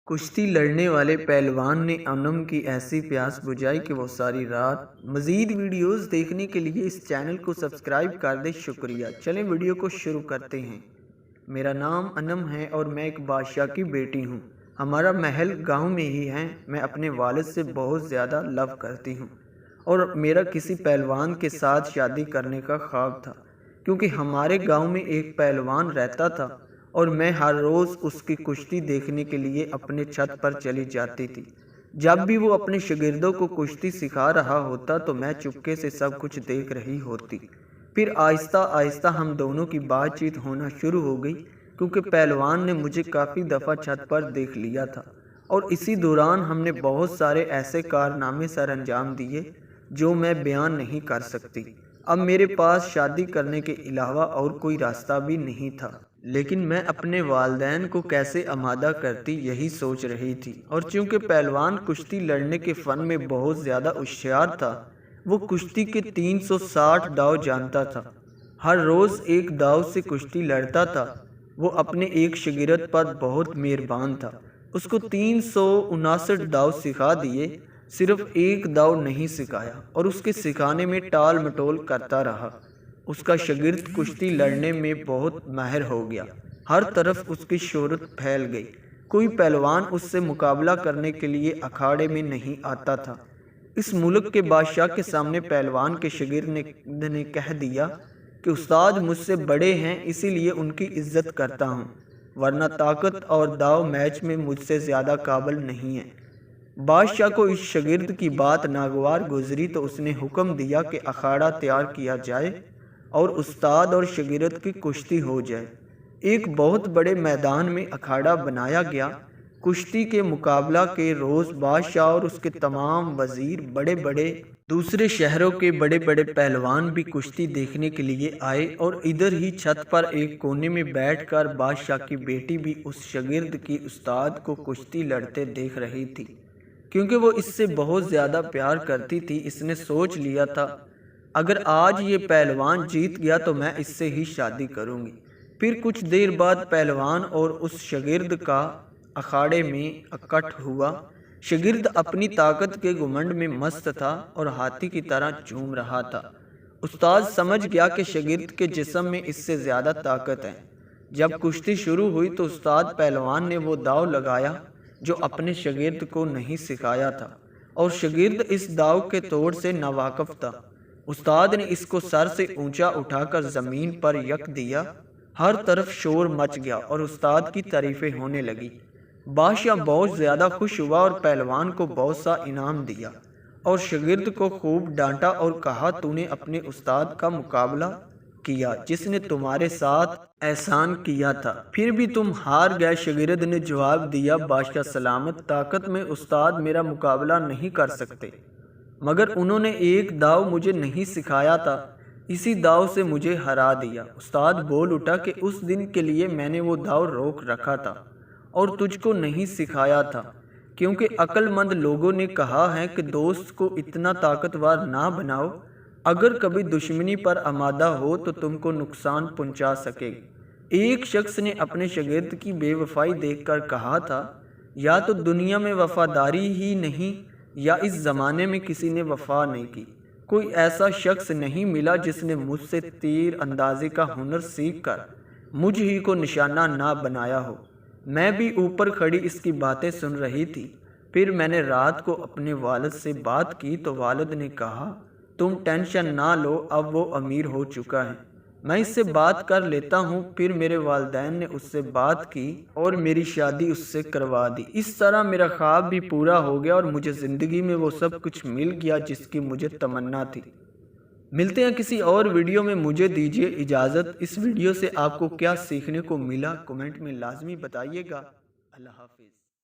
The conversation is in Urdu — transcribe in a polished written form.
کشتی لڑنے والے پہلوان نے انم کی ایسی پیاس بجھائی کہ وہ ساری رات۔ مزید ویڈیوز دیکھنے کے لیے اس چینل کو سبسکرائب کر دیں۔ شکریہ۔ چلیں ویڈیو کو شروع کرتے ہیں۔ میرا نام انم ہے اور میں ایک بادشاہ کی بیٹی ہوں۔ ہمارا محل گاؤں میں ہی ہے۔ میں اپنے والد سے بہت زیادہ لو کرتی ہوں اور میرا کسی پہلوان کے ساتھ شادی کرنے کا خواب تھا، کیونکہ ہمارے گاؤں میں ایک پہلوان رہتا تھا اور میں ہر روز اس کی کشتی دیکھنے کے لیے اپنے چھت پر چلی جاتی تھی۔ جب بھی وہ اپنے شاگردوں کو کشتی سکھا رہا ہوتا تو میں چپکے سے سب کچھ دیکھ رہی ہوتی۔ پھر آہستہ آہستہ ہم دونوں کی بات چیت ہونا شروع ہو گئی، کیونکہ پہلوان نے مجھے کافی دفعہ چھت پر دیکھ لیا تھا اور اسی دوران ہم نے بہت سارے ایسے کارنامے سر انجام دیے جو میں بیان نہیں کر سکتی۔ اب میرے پاس شادی کرنے کے علاوہ اور کوئی راستہ بھی نہیں تھا، لیکن میں اپنے والدین کو کیسے آمادہ کرتی یہی سوچ رہی تھی۔ اور چونکہ پہلوان کشتی لڑنے کے فن میں بہت زیادہ ہوشیار تھا، وہ کشتی کے 360 داؤ جانتا تھا۔ ہر روز ایک داؤ سے کشتی لڑتا تھا۔ وہ اپنے ایک شاگرد پر بہت مہربان تھا۔ اس کو 359 داؤ سکھا دیے، صرف ایک داؤ نہیں سکھایا اور اس کے سکھانے میں ٹال مٹول کرتا رہا۔ اس کا شاگرد کشتی لڑنے میں بہت ماہر ہو گیا۔ ہر طرف اس کی شہرت پھیل گئی۔ کوئی پہلوان اس سے مقابلہ کرنے کے لیے اکھاڑے میں نہیں آتا تھا۔ اس ملک کے بادشاہ کے سامنے پہلوان کے شاگرد نے کہہ دیا کہ استاد مجھ سے بڑے ہیں، اسی لیے ان کی عزت کرتا ہوں، ورنہ طاقت اور داؤ میچ میں مجھ سے زیادہ قابل نہیں ہے۔ بادشاہ کو اس شاگرد کی بات ناگوار گزری تو اس نے حکم دیا کہ اکھاڑا تیار کیا جائے اور استاد اور شاگرد کی کشتی ہو جائے۔ ایک بہت بڑے میدان میں اکھاڑا بنایا گیا۔ کشتی کے مقابلہ کے روز بادشاہ اور اس کے تمام وزیر، بڑے بڑے دوسرے شہروں کے بڑے بڑے پہلوان بھی کشتی دیکھنے کے لیے آئے اور ادھر ہی چھت پر ایک کونے میں بیٹھ کر بادشاہ کی بیٹی بھی اس شاگرد کی استاد کو کشتی لڑتے دیکھ رہی تھی۔ کیونکہ وہ اس سے بہت زیادہ پیار کرتی تھی، اس نے سوچ لیا تھا اگر آج یہ پہلوان جیت گیا تو میں اس سے ہی شادی کروں گی۔ پھر کچھ دیر بعد پہلوان اور اس شاگرد کا اکھاڑے میں اکٹھ ہوا۔ شاگرد اپنی طاقت کے گھمنڈ میں مست تھا اور ہاتھی کی طرح جھوم رہا تھا۔ استاد سمجھ گیا کہ شاگرد کے جسم میں اس سے زیادہ طاقت ہے۔ جب کشتی شروع ہوئی تو استاد پہلوان نے وہ داؤ لگایا جو اپنے شاگرد کو نہیں سکھایا تھا اور شاگرد اس داؤ کے توڑ سے ناواقف تھا۔ استاد نے اس کو سر سے اونچا اٹھا کر زمین پر یک دیا۔ ہر طرف شور مچ گیا اور استاد کی تعریفیں ہونے لگی۔ بادشاہ بہت زیادہ خوش ہوا اور پہلوان کو بہت سا انعام دیا اور شاگرد کو خوب ڈانٹا اور کہا تو نے اپنے استاد کا مقابلہ کیا جس نے تمہارے ساتھ احسان کیا تھا، پھر بھی تم ہار گئے۔ شاگرد نے جواب دیا بادشاہ سلامت، طاقت میں استاد میرا مقابلہ نہیں کر سکتے، مگر انہوں نے ایک داؤ مجھے نہیں سکھایا تھا، اسی داؤ سے مجھے ہرا دیا۔ استاد بول اٹھا کہ اس دن کے لیے میں نے وہ داؤ روک رکھا تھا اور تجھ کو نہیں سکھایا تھا، کیونکہ عقل مند لوگوں نے کہا ہے کہ دوست کو اتنا طاقتور نہ بناؤ، اگر کبھی دشمنی پر آمادہ ہو تو تم کو نقصان پہنچا سکے۔ ایک شخص نے اپنے شاگرد کی بے وفائی دیکھ کر کہا تھا یا تو دنیا میں وفاداری ہی نہیں یا اس زمانے میں کسی نے وفا نہیں کی۔ کوئی ایسا شخص نہیں ملا جس نے مجھ سے تیر اندازی کا ہنر سیکھ کر مجھ ہی کو نشانہ نہ بنایا ہو۔ میں بھی اوپر کھڑی اس کی باتیں سن رہی تھی۔ پھر میں نے رات کو اپنے والد سے بات کی تو والد نے کہا تم ٹینشن نہ لو، اب وہ امیر ہو چکا ہے، میں اس سے بات کر لیتا ہوں۔ پھر میرے والدین نے اس سے بات کی اور میری شادی اس سے کروا دی۔ اس طرح میرا خواب بھی پورا ہو گیا اور مجھے زندگی میں وہ سب کچھ مل گیا جس کی مجھے تمنا تھی۔ ملتے ہیں کسی اور ویڈیو میں، مجھے دیجیے اجازت۔ اس ویڈیو سے آپ کو کیا سیکھنے کو ملا کمنٹ میں لازمی بتائیے گا۔ اللہ حافظ۔